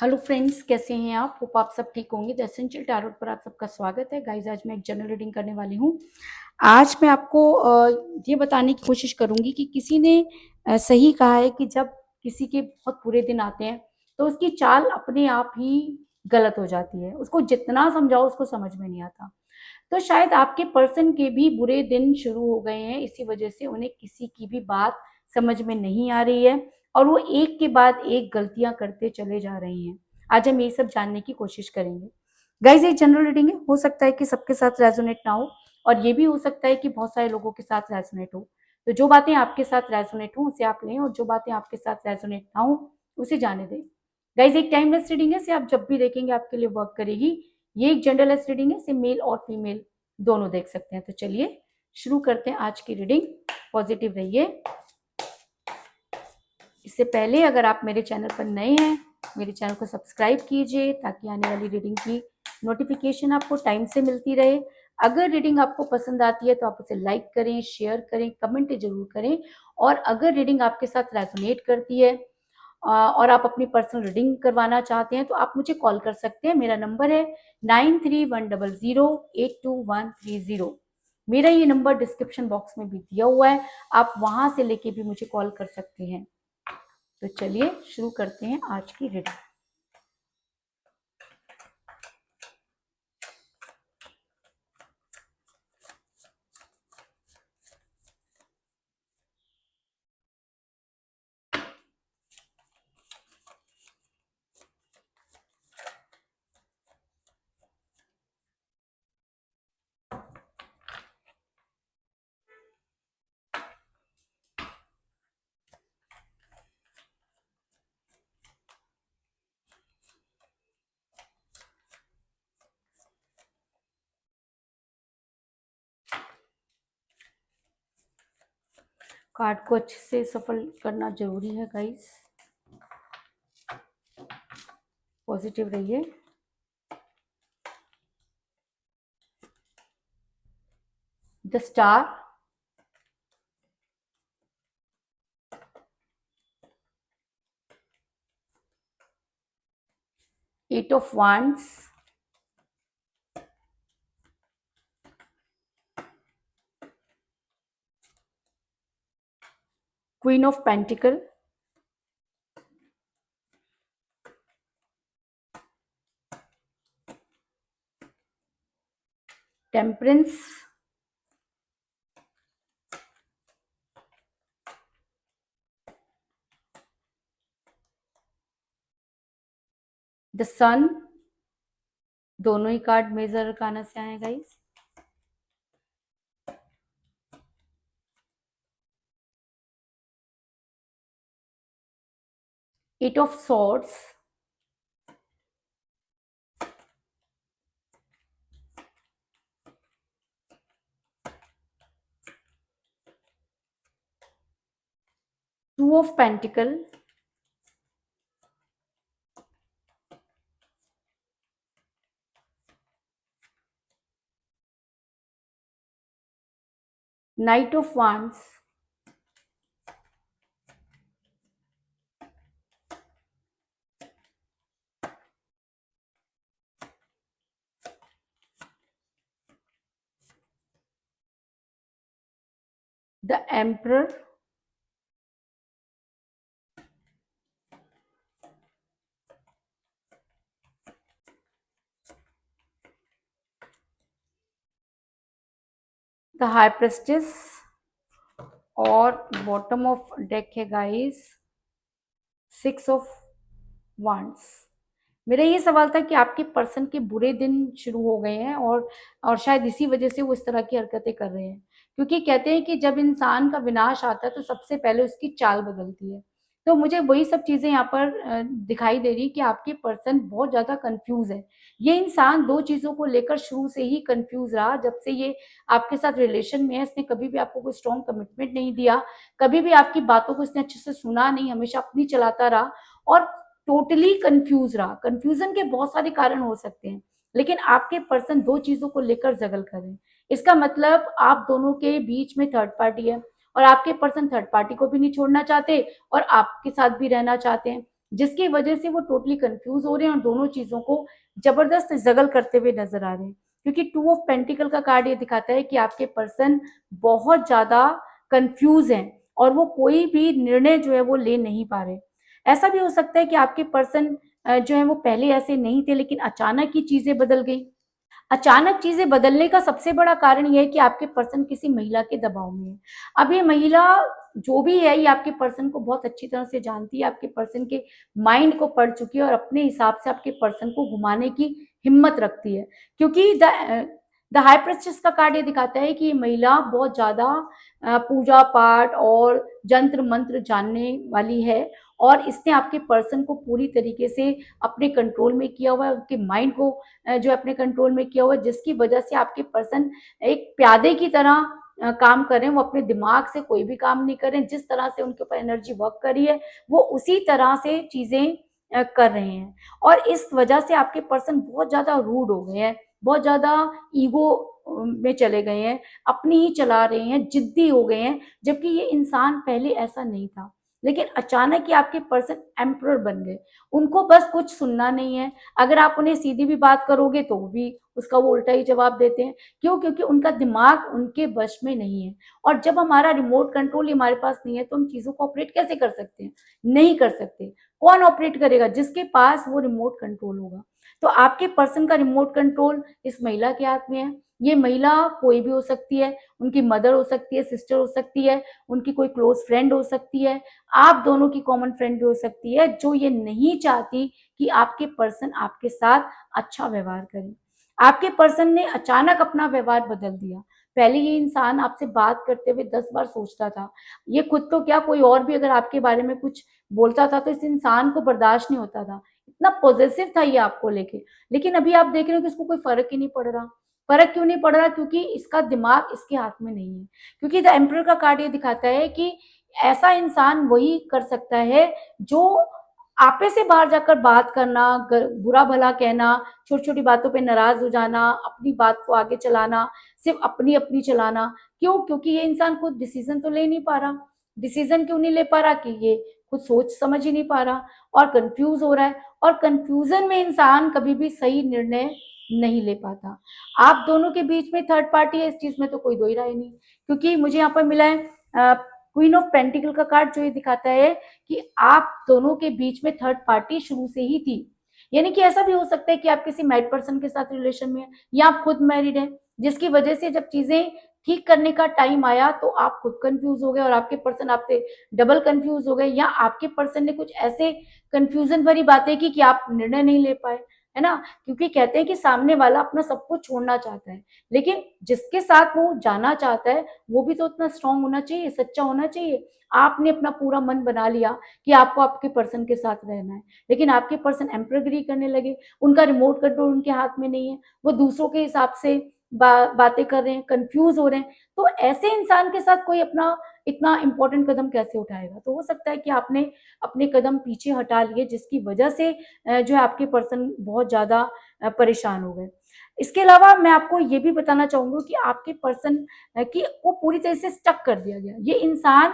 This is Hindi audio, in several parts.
हेलो फ्रेंड्स, कैसे हैं आप? होप आप सब ठीक होंगे। द एसेंशियल टैरोट पर आप सबका स्वागत है। गाइस, आज मैं एक जनरल रीडिंग करने वाली हूँ। आज मैं आपको ये बताने की कोशिश करूँगी कि किसी ने सही कहा है कि जब किसी के बहुत बुरे दिन आते हैं तो उसकी चाल अपने आप ही गलत हो जाती है। उसको जितना समझाओ उसको समझ में नहीं आता। तो शायद आपके पर्सन के भी बुरे दिन शुरू हो गए हैं, इसी वजह से उन्हें किसी की भी बात समझ में नहीं आ रही है और वो एक के बाद एक गलतियां करते चले जा रहे हैं। आज हम ये सब जानने की कोशिश करेंगे। गाइज, एक जनरल रीडिंग है, हो सकता है कि सबके साथ रेजोनेट ना हो और ये भी हो सकता है कि बहुत सारे लोगों के साथ रेजोनेट हो। तो जो बातें आपके साथ रेजोनेट हो उसे आप लें और जो बातें आपके साथ रेजोनेट ना हो उसे जाने दें। गाइज, एक टाइमलेस रीडिंग है, इसे आप जब भी देखेंगे आपके लिए वर्क करेगी। ये एक जेंडरलेस रीडिंग है, इसे मेल और फीमेल दोनों देख सकते हैं। तो चलिए शुरू करते हैं आज की रीडिंग। पॉजिटिव रहिए। इससे पहले अगर आप मेरे चैनल पर नए हैं, मेरे चैनल को सब्सक्राइब कीजिए ताकि आने वाली रीडिंग की नोटिफिकेशन आपको टाइम से मिलती रहे। अगर रीडिंग आपको पसंद आती है तो आप उसे लाइक करें, शेयर करें, कमेंट जरूर करें। और अगर रीडिंग आपके साथ रेजोनेट करती है और आप अपनी पर्सनल रीडिंग करवाना चाहते हैं तो आप मुझे कॉल कर सकते हैं। मेरा नंबर है 9310082130। मेरा ये नंबर डिस्क्रिप्शन बॉक्स में भी दिया हुआ है, आप वहां से लेके भी मुझे कॉल कर सकते हैं। तो चलिए शुरू करते हैं आज की रीडिंग। कार्ड को अच्छे से सफल करना जरूरी है गाइस। पॉजिटिव रहिए। The star, 8 of wands, queen of pentacle, temperance, the sun. दोनों ही कार्ड मेजर अरकाना से आए हैं guys. Eight of swords, two of pentacle, knight of wands, the emperor, the high priestess और बॉटम ऑफ डेक है गाइस 6 ऑफ wands। मेरा ये सवाल था कि आपके पर्सन के बुरे दिन शुरू हो गए हैं और शायद इसी वजह से वो इस तरह की हरकतें कर रहे हैं, क्योंकि कहते हैं कि जब इंसान का विनाश आता है तो सबसे पहले उसकी चाल बदलती है। तो मुझे वही सब चीजें यहाँ पर दिखाई दे रही कि आपके पर्सन बहुत ज्यादा कंफ्यूज है। ये इंसान दो चीजों को लेकर शुरू से ही कंफ्यूज रहा। जब से ये आपके साथ रिलेशन में है, इसने कभी भी आपको कोई स्ट्रॉन्ग कमिटमेंट नहीं दिया, कभी भी आपकी बातों को इसने अच्छे से सुना नहीं, हमेशा अपनी चलाता रहा और टोटली कंफ्यूज रहा। कंफ्यूजन के बहुत सारे कारण हो सकते हैं, लेकिन आपके पर्सन दो चीजों को लेकर जगल कर रहे हैं। इसका मतलब आप दोनों के बीच में थर्ड पार्टी है और आपके पर्सन थर्ड पार्टी को भी नहीं छोड़ना चाहते और आपके साथ भी रहना चाहते हैं। जिसकी वजह से वो टोटली कंफ्यूज हो रहे हैं और दोनों चीजों को जबरदस्त जगल करते हुए नजर आ रहे हैं। क्योंकि टू ऑफ पेंटिकल का कार्ड ये दिखाता है कि आपके पर्सन बहुत ज्यादा कंफ्यूज हैं और वो कोई भी निर्णय जो है वो ले नहीं पा रहे। ऐसा भी हो सकता है कि आपके पर्सन जो है वो पहले ऐसे नहीं थे, लेकिन अचानक ही चीजें बदल गई। अचानक चीजें बदलने का सबसे बड़ा कारण ये है कि आपके पर्सन किसी महिला के दबाव में है। अब ये महिला जो भी है, ये आपके पर्सन को बहुत अच्छी तरह से जानती है, आपके पर्सन के माइंड को पढ़ चुकी है और अपने हिसाब से आपके पर्सन को घुमाने की हिम्मत रखती है। क्योंकि द हाई प्रिस्टेस का कार्ड ये दिखाता है कि ये महिला बहुत ज्यादा पूजा पाठ और जंत्र मंत्र जानने वाली है और इसने आपके पर्सन को पूरी तरीके से अपने कंट्रोल में किया हुआ है, उनके माइंड को जो अपने कंट्रोल में किया हुआ है, जिसकी वजह से आपके पर्सन एक प्यादे की तरह काम कर रहे हैं। वो अपने दिमाग से कोई भी काम नहीं कर रहे हैं। जिस तरह से उनके ऊपर एनर्जी वर्क कर रही है, वो उसी तरह से चीजें कर रहे हैं। और इस वजह से आपके पर्सन बहुत ज्यादा रूड हो गए हैं, बहुत ज्यादा ईगो में चले गए हैं, अपनी ही चला रहे हैं, जिद्दी हो गए हैं, जबकि ये इंसान पहले ऐसा नहीं था। लेकिन अचानक ही आपके पर्सन एम्परर बन गए। उनको बस कुछ सुनना नहीं है। अगर आप उन्हें सीधी भी बात करोगे तो भी उसका वो उल्टा ही जवाब देते हैं। क्यों? क्योंकि उनका दिमाग उनके वश में नहीं है। और जब हमारा रिमोट कंट्रोल ही हमारे पास नहीं है तो हम चीजों को ऑपरेट कैसे कर सकते हैं? नहीं कर सकते। कौन ऑपरेट करेगा? जिसके पास वो रिमोट कंट्रोल होगा। तो आपके पर्सन का रिमोट कंट्रोल इस महिला के हाथ में है। ये महिला कोई भी हो सकती है, उनकी मदर हो सकती है, सिस्टर हो सकती है, उनकी कोई क्लोज फ्रेंड हो सकती है, आप दोनों की कॉमन फ्रेंड भी हो सकती है, जो ये नहीं चाहती कि आपके पर्सन आपके साथ अच्छा व्यवहार करे। आपके पर्सन ने अचानक अपना व्यवहार बदल दिया। पहले ये इंसान आपसे बात करते हुए 10 बार सोचता था। ये खुद तो क्या, कोई और भी अगर आपके बारे में कुछ बोलता था तो इस इंसान को बर्दाश्त नहीं होता था। इतना पॉजिटिव था ये आपको लेके। लेकिन अभी आप देख रहे हो कि इसको कोई फर्क ही नहीं पड़ रहा। फर्क क्यों नहीं पड़ रहा? क्योंकि इसका दिमाग इसके हाथ में नहीं है। क्योंकि द एम्परर का कार्ड ये दिखाता है कि ऐसा इंसान वही कर सकता है जो आपे से बाहर जाकर बात करना, बुरा भला कहना, छोटी छोटी बातों पे नाराज हो जाना, अपनी बात को आगे चलाना, सिर्फ अपनी अपनी चलाना। क्यों? क्योंकि ये इंसान खुद डिसीजन तो ले नहीं पा रहा। डिसीजन क्यों नहीं ले पा रहा? कि ये खुद सोच समझ ही नहीं पा रहा और कंफ्यूज हो रहा है। और कंफ्यूजन में इंसान कभी भी सही निर्णय नहीं ले पाता। आप दोनों के बीच में थर्ड पार्टी है, इस चीज में तो कोई दो ही राय नहीं। क्योंकि मुझे यहाँ पर मिला है क्वीन ऑफ पेंटिकल का कार्ड, जो ये दिखाता है कि आप दोनों के बीच में थर्ड पार्टी शुरू से ही थी। यानी कि ऐसा भी हो सकता है कि आप किसी मैरिड पर्सन के साथ रिलेशन में हैं या आप खुद मैरिड हैं, जिसकी वजह से जब चीजें ठीक करने का टाइम आया तो आप खुद कंफ्यूज हो गए और आपके पर्सन आपसे डबल कंफ्यूज हो गए, या आपके पर्सन ने कुछ ऐसे कंफ्यूजन भरी बातें की कि आप निर्णय नहीं ले पाए, है ना? क्योंकि कहते हैं कि सामने वाला अपना सब कुछ छोड़ना चाहता है, लेकिन जिसके साथ वो जाना चाहता है वो भी तो उतना स्ट्रांग होना चाहिए, सच्चा होना चाहिए। आपने अपना पूरा मन बना लिया कि आपको आपके पर्सन के साथ रहना है, लेकिन आपके पर्सन एम्परगिरी करने लगे। उनका रिमोट कंट्रोल उनके हाथ में नहीं है। वो दूसरों के हिसाब से बातें कर रहे हैं, कंफ्यूज हो रहे हैं। तो ऐसे इंसान के साथ कोई अपना इतना इंपॉर्टेंट कदम कैसे उठाएगा? तो हो सकता है कि आपने अपने कदम पीछे हटा लिए, जिसकी वजह से जो है आपके पर्सन बहुत ज्यादा परेशान हो गए। इसके अलावा मैं आपको ये भी बताना चाहूंगी कि आपके पर्सन की को पूरी तरह से स्टक कर दिया गया। ये इंसान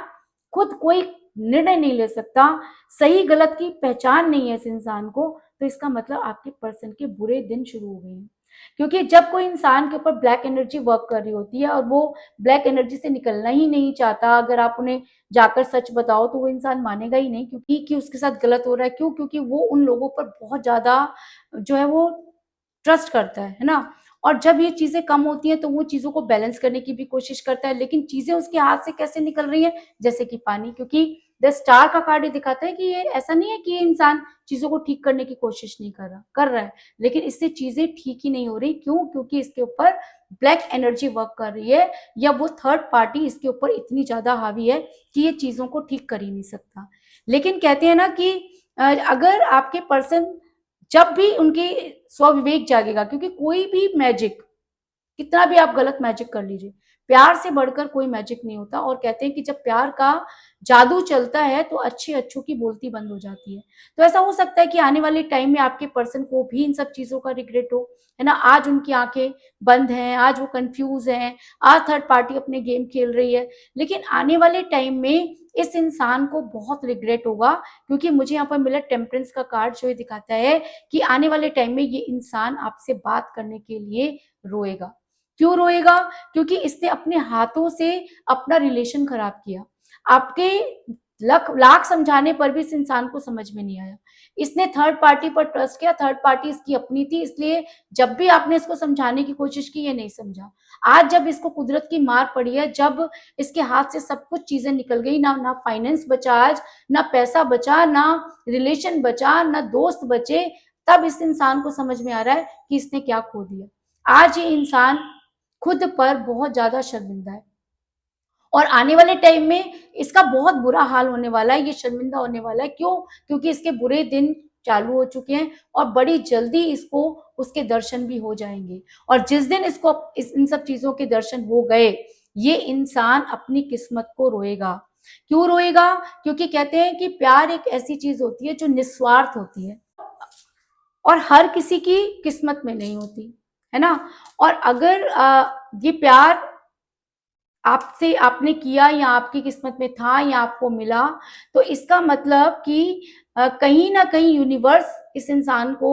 खुद कोई निर्णय नहीं ले सकता, सही गलत की पहचान नहीं है इस इंसान को। तो इसका मतलब आपके पर्सन के बुरे दिन शुरू हो गए हैं। क्योंकि जब कोई इंसान के ऊपर ब्लैक एनर्जी वर्क कर रही होती है और वो ब्लैक एनर्जी से निकलना ही नहीं चाहता, अगर आप उन्हें जाकर सच बताओ तो वो इंसान मानेगा ही नहीं, क्योंकि कि उसके साथ गलत हो रहा है। क्यों? क्योंकि वो उन लोगों पर बहुत ज्यादा जो है वो ट्रस्ट करता है ना? और जब ये चीजें कम होती हैं तो वो चीजों को बैलेंस करने की भी कोशिश करता है, लेकिन चीजें उसके हाथ से कैसे निकल रही हैं? जैसे कि पानी। क्योंकि द स्टार का कार्ड ये दिखाता है कि ये ऐसा नहीं है कि ये इंसान चीजों को ठीक करने की कोशिश नहीं कर रहा है, लेकिन इससे चीजें ठीक ही नहीं हो रही। क्यों? क्योंकि इसके ऊपर ब्लैक एनर्जी वर्क कर रही है, या वो थर्ड पार्टी इसके ऊपर इतनी ज्यादा हावी है कि ये चीजों को ठीक कर ही नहीं सकता। लेकिन कहते हैं ना कि अगर आपके पर्सन, जब भी उनकी स्वविवेक जागेगा, क्योंकि कोई भी मैजिक, कितना भी आप गलत मैजिक कर लीजिए, प्यार से बढ़कर कोई मैजिक नहीं होता और कहते हैं कि जब प्यार का जादू चलता है तो अच्छे अच्छों की बोलती बंद हो जाती है। तो ऐसा हो सकता है कि आने वाले टाइम में आपके पर्सन को भी इन सब चीज़ों का रिग्रेट हो, है ना? आज उनकी आँखें बंद हैं, आज वो कन्फ्यूज़ हैं, आज थर्ड पार्टी अपने गेम खेल रही है, लेकिन आने वाले टाइम में इस इंसान को बहुत रिग्रेट होगा, क्योंकि मुझे यहाँ पर मिला टेम्परेंस का कार्ड जो ये दिखाता है कि आने वाले टाइम में ये इंसान आपसे बात करने के लिए रोएगा। क्यों रोएगा? क्योंकि इसने अपने हाथों से अपना रिलेशन खराब किया। आपके लाख समझाने पर भी इस इंसान को समझ में नहीं आया। इसने थर्ड पार्टी पर ट्रस्ट किया, थर्ड पार्टी इसकी अपनी थी, इसलिए जब भी आपने इसको समझाने की कोशिश की, ये नहीं समझा। आज जब इसको कुदरत की मार पड़ी है, जब इसके हाथ से सब कुछ चीजें निकल गई, ना फाइनेंस बचा आज, ना पैसा बचा, ना रिलेशन बचा, ना दोस्त बचे, तब इस इंसान को समझ में आ रहा है कि इसने क्या खो दिया। आज ये इंसान खुद पर बहुत ज्यादा शर्मिंदा है और आने वाले टाइम में इसका बहुत बुरा हाल होने वाला है, ये शर्मिंदा होने वाला है। क्यों? क्योंकि इसके बुरे दिन चालू हो चुके हैं और बड़ी जल्दी इसको उसके दर्शन भी हो जाएंगे। और जिस दिन इसको इन सब चीजों के दर्शन हो गए, ये इंसान अपनी किस्मत को रोएगा। क्यों रोएगा? क्योंकि कहते हैं कि प्यार एक ऐसी चीज होती है जो निस्वार्थ होती है और हर किसी की किस्मत में नहीं होती, है ना? और अगर ये प्यार आपसे आपने किया या आपकी किस्मत में था या आपको मिला, तो इसका मतलब कि कहीं ना कहीं यूनिवर्स इस इंसान को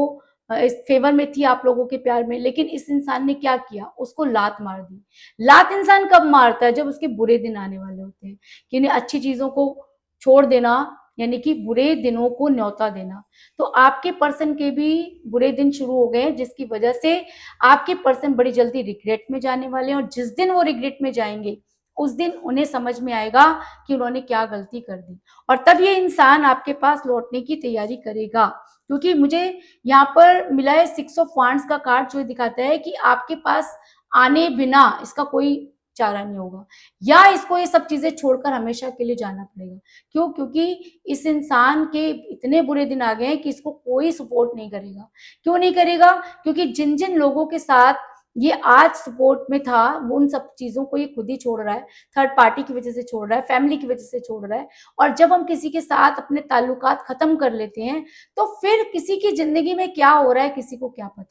इस फेवर में थी आप लोगों के प्यार में, लेकिन इस इंसान ने क्या किया? उसको लात मार दी। लात इंसान कब मारता है? जब उसके बुरे दिन आने वाले होते हैं। कि इन्हें अच्छी चीजों को छोड़ देना, यानी कि बुरे दिनों को न्योता देना। तो आपके पर्सन के भी बुरे दिन शुरू हो गए, जिसकी वजह से आपके पर्सन बड़ी जल्दी रिग्रेट में जाने वाले हैं और जिस दिन वो रिग्रेट में जाएंगे, उस दिन उन्हें समझ में आएगा कि उन्होंने क्या गलती कर दी और तब ये इंसान आपके पास लौटने की तैयारी करेगा। क्योंकि मुझे यहाँ पर मिला है 6 ऑफ वांड्स का कार्ड, जो दिखाता है कि आपके पास आने बिना इसका कोई चारा नहीं होगा, या इसको ये सब चीजें छोड़कर हमेशा के लिए जाना पड़ेगा। क्यों? क्योंकि इस इंसान के इतने बुरे दिन आ गए हैं कि इसको कोई सपोर्ट नहीं करेगा। क्यों नहीं करेगा? क्योंकि जिन जिन लोगों के साथ ये आज सपोर्ट में था, वो उन सब चीजों को ये खुद ही छोड़ रहा है। थर्ड पार्टी की वजह से छोड़ रहा है, फैमिली की वजह से छोड़ रहा है। और जब हम किसी के साथ अपने ताल्लुकात खत्म कर लेते हैं, तो फिर किसी की जिंदगी में क्या हो रहा है किसी को क्या पता,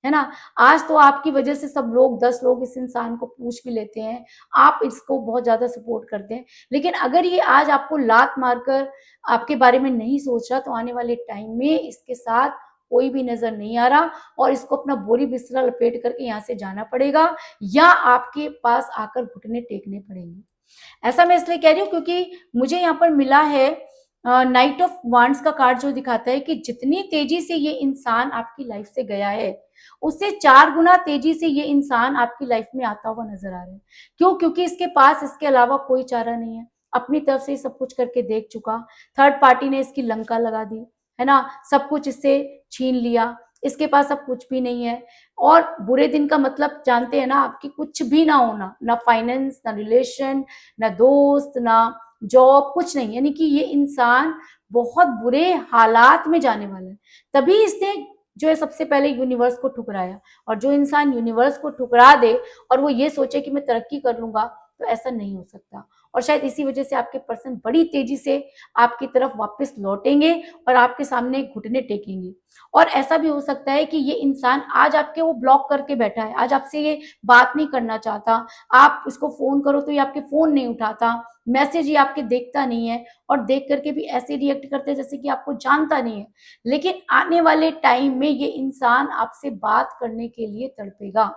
है ना? आज तो आपकी वजह से सब लोग 10 लोग इस इंसान को पूछ भी लेते हैं, आप इसको बहुत ज्यादा सपोर्ट करते हैं, लेकिन अगर ये आज आपको लात मारकर आपके बारे में नहीं सोच रहा, तो आने वाले टाइम में इसके साथ कोई भी नजर नहीं आ रहा और इसको अपना बोरी बिस्तरा लपेट करके यहाँ से जाना पड़ेगा, या आपके पास आकर घुटने टेकने पड़ेंगे। ऐसा मैं इसलिए कह रही हूँ क्योंकि मुझे यहाँ पर मिला है नाइट ऑफ वांड्स का कार्ड, जो दिखाता है कि जितनी तेजी से ये इंसान आपकी लाइफ से गया है, उससे 4 गुना तेजी से ये इंसान आपकी लाइफ में आता हुआ नजर आ रहा है। क्यों? क्योंकि इसके पास इसके अलावा कोई चारा नहीं है, अपनी तरफ से सब कुछ करके देख चुका। थर्ड पार्टी ने इसकी लंका लगा दी, है ना? सब कुछ इससे छीन लिया, इसके पास अब कुछ भी नहीं है। और बुरे दिन का मतलब जानते हैं ना, आपकी कुछ भी ना होना, ना फाइनेंस, ना रिलेशन, ना दोस्त, ना जॉब, कुछ नहीं। यानी कि ये इंसान बहुत बुरे हालात में जाने वाला है। तभी इसने जो है सबसे पहले यूनिवर्स को ठुकराया। और जो इंसान यूनिवर्स को ठुकरा दे और वो ये सोचे कि मैं तरक्की कर लूंगा, तो ऐसा नहीं हो सकता। और शायद इसी वजह से आपके पर्सन बड़ी तेजी से आपकी तरफ वापस लौटेंगे और आपके सामने घुटने टेकेंगे। और ऐसा भी हो सकता है कि ये इंसान आज आपके वो ब्लॉक करके बैठा है, आज आपसे ये बात नहीं करना चाहता, आप इसको फोन करो तो ये आपके फोन नहीं उठाता, मैसेज ये आपके देखता नहीं है, और देख करके भी ऐसे रिएक्ट करते हैं जैसे कि आपको जानता नहीं है। लेकिन आने वाले टाइम में ये इंसान आपसे बात करने के लिए तड़पेगा,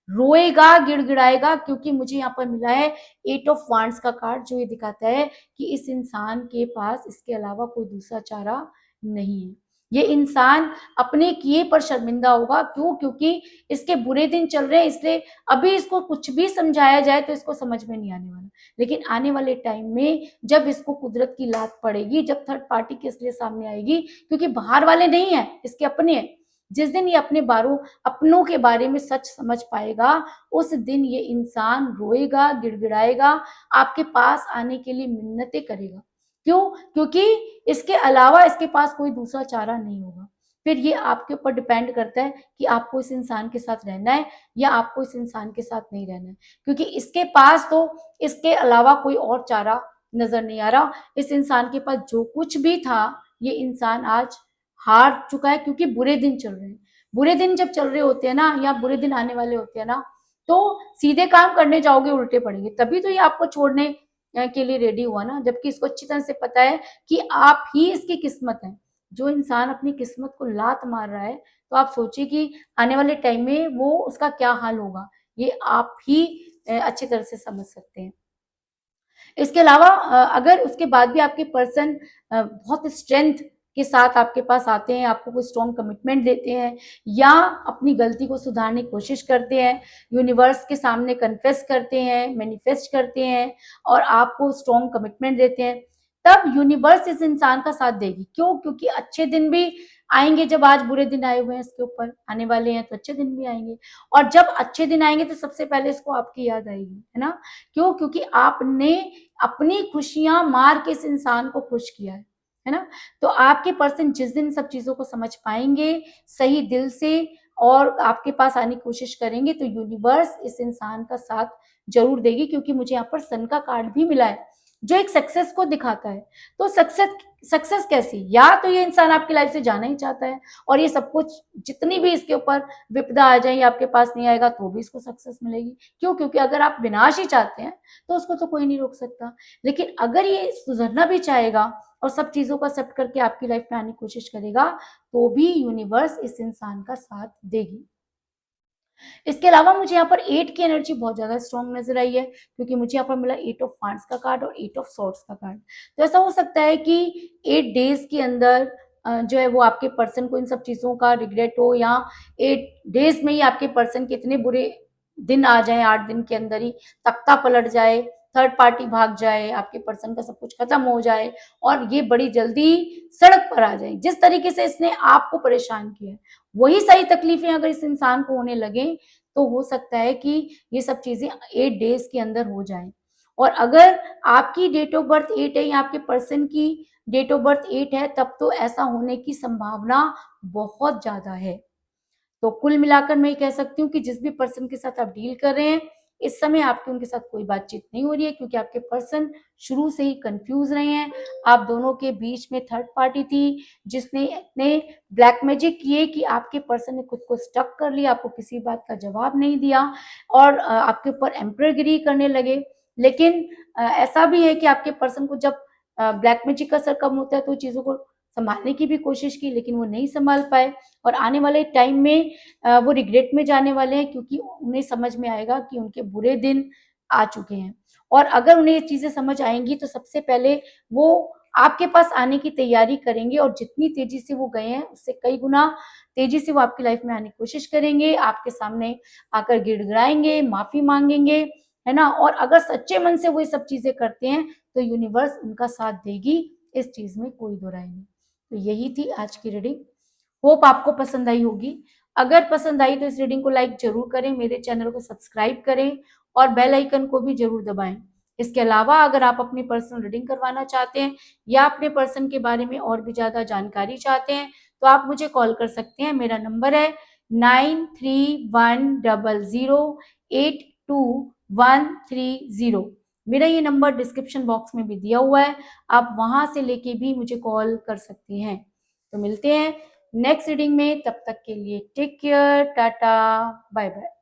रोएगा, गिड़गिड़ाएगा, क्योंकि मुझे यहाँ पर मिला है 8 ऑफ वांड्स का कार्ड, जो ये दिखाता है कि इस इंसान के पास इसके अलावा कोई दूसरा चारा नहीं है। ये इंसान अपने किए पर शर्मिंदा होगा। क्यों? क्योंकि इसके बुरे दिन चल रहे हैं, इसलिए अभी इसको कुछ भी समझाया जाए तो इसको समझ में नहीं आने वाला। लेकिन आने वाले टाइम में जब इसको कुदरत की लात पड़ेगी, जब थर्ड पार्टी के इसलिए सामने आएगी, क्योंकि बाहर वाले नहीं है, इसके अपने हैं, जिस दिन ये अपनों के बारे में सच समझ पाएगा, उस दिन ये इंसान रोएगा, गिड़गिड़ाएगा, आपके पास आने के लिए मिन्नतें करेगा। क्यों? क्योंकि इसके अलावा इसके पास कोई दूसरा चारा नहीं होगा। फिर ये आपके ऊपर डिपेंड करता है कि आपको इस इंसान के साथ रहना है या आपको इस इंसान के साथ नहीं रहना है, क्योंकि इसके पास तो इसके अलावा कोई और चारा नजर नहीं आ रहा। इस इंसान के पास जो कुछ भी था, ये इंसान आज हार चुका है, क्योंकि बुरे दिन चल रहे हैं। बुरे दिन जब चल रहे होते हैं ना, या बुरे दिन आने वाले होते हैं ना, तो सीधे काम करने जाओगे उल्टे पड़ेंगे, तभी तो ये आपको छोड़ने के लिए रेडी हुआ ना, जबकि इसको अच्छी तरह से पता है कि आप ही इसकी किस्मत है। जो इंसान अपनी किस्मत को लात मार रहा है, तो आप सोचिए कि आने वाले टाइम में वो उसका क्या हाल होगा, ये आप ही अच्छी तरह से समझ सकते हैं। इसके अलावा अगर उसके बाद भी आपके पर्सन बहुत स्ट्रेंथ के साथ आपके पास आते हैं, आपको कोई स्ट्रॉन्ग कमिटमेंट देते हैं या अपनी गलती को सुधारने की कोशिश करते हैं, यूनिवर्स के सामने कन्फेस करते हैं, मैनिफेस्ट करते हैं और आपको स्ट्रॉन्ग कमिटमेंट देते हैं, तब यूनिवर्स इस इंसान का साथ देगी। क्यों? क्योंकि अच्छे दिन भी आएंगे, जब आज बुरे दिन आए हुए हैं इसके ऊपर, आने वाले हैं तो अच्छे दिन भी आएंगे, और जब अच्छे दिन आएंगे तो सबसे पहले इसको आपकी याद आएगी, है ना? क्यों? क्योंकि आपने अपनी खुशियां मार के इस इंसान को खुश किया है ना? तो आपके पर्सन जिस दिन सब चीजों को समझ पाएंगे सही दिल से और आपके पास आने की कोशिश करेंगे, तो यूनिवर्स इस इंसान का साथ जरूर देगी, क्योंकि मुझे यहाँ पर सन का कार्ड भी मिला है जो एक सक्सेस को दिखाता है। तो सक्सेस सक्सेस कैसी? या तो ये इंसान आपकी लाइफ से जाना ही चाहता है और ये सब कुछ जितनी भी इसके ऊपर विपदा आ जाए आपके पास नहीं आएगा तो भी इसको सक्सेस मिलेगी। क्यों? क्योंकि अगर आप विनाश ही चाहते हैं तो उसको तो कोई नहीं रोक सकता। लेकिन अगर ये सुधरना भी चाहेगा और सब चीजों को एक्सेप्ट करके आपकी लाइफ में आने की कोशिश करेगा, तो भी यूनिवर्स इस इंसान का साथ देगी। इसके अलावा मुझे यहाँ पर 8 की एनर्जी बहुत ज्यादा स्ट्रॉन्ग नजर आई है, क्योंकि मुझे यहाँ पर मिला 8 ऑफ वांड्स का कार्ड और 8 ऑफ सॉर्ड्स का कार्ड। तो ऐसा हो सकता है कि 8 डेज के अंदर जो है वो आपके पर्सन को इन सब चीजों का रिग्रेट हो, या 8 डेज में ही आपके पर्सन के इतने बुरे दिन आ जाए, 8 दिन के अंदर ही तख्ता पलट जाए, थर्ड पार्टी भाग जाए, आपके पर्सन का सब कुछ खत्म हो जाए और ये बड़ी जल्दी सड़क पर आ जाए। जिस तरीके से इसने आपको परेशान किया, वही सारी तकलीफें अगर इस इंसान को होने लगे, तो हो सकता है कि ये सब चीजें 8 डेज के अंदर हो जाएं। और अगर आपकी डेट ऑफ बर्थ 8 है या आपके पर्सन की डेट ऑफ बर्थ 8 है, तब तो ऐसा होने की संभावना बहुत ज्यादा है। तो कुल मिलाकर मैं ये कह सकती हूँ कि जिस भी पर्सन के साथ आप डील कर रहे हैं, इस समय आपकी उनके साथ कोई बातचीत नहीं हो रही है, क्योंकि आपके पर्सन शुरू से ही कंफ्यूज रहे हैं। आप दोनों के बीच में थर्ड पार्टी थी जिसने इतने ब्लैक मैजिक किए कि आपके पर्सन ने खुद को स्टक कर लिया, आपको किसी बात का जवाब नहीं दिया और आपके ऊपर एम्परगिरी करने लगे। लेकिन ऐसा भी है कि आपके पर्सन को जब ब्लैक मैजिक का असर कम होता है तो चीजों को संभालने की भी कोशिश की, लेकिन वो नहीं संभाल पाए और आने वाले टाइम में वो रिग्रेट में जाने वाले हैं, क्योंकि उन्हें समझ में आएगा कि उनके बुरे दिन आ चुके हैं। और अगर उन्हें ये चीजें समझ आएंगी तो सबसे पहले वो आपके पास आने की तैयारी करेंगे और जितनी तेजी से वो गए हैं उससे कई गुना तेजी से वो आपकी लाइफ में आने की कोशिश करेंगे, आपके सामने आकर गिड़गिड़ाएंगे, माफी मांगेंगे, है ना? और अगर सच्चे मन से वो ये सब चीजें करते हैं तो यूनिवर्स उनका साथ देगी, इस चीज में कोई दो राय नहीं। तो यही थी आज की रीडिंग। होप आपको पसंद आई होगी। अगर पसंद आई तो इस रीडिंग को लाइक जरूर करें, मेरे चैनल को सब्सक्राइब करें और बेल आइकन को भी जरूर दबाएं। इसके अलावा अगर आप अपनी पर्सनल रीडिंग करवाना चाहते हैं या अपने पर्सन के बारे में और भी ज्यादा जानकारी चाहते हैं, तो आप मुझे कॉल कर सकते हैं। मेरा नंबर है 9310082130। मेरा ये नंबर डिस्क्रिप्शन बॉक्स में भी दिया हुआ है, आप वहां से लेके भी मुझे कॉल कर सकती हैं। तो मिलते हैं नेक्स्ट रीडिंग में, तब तक के लिए take care, tata, bye bye.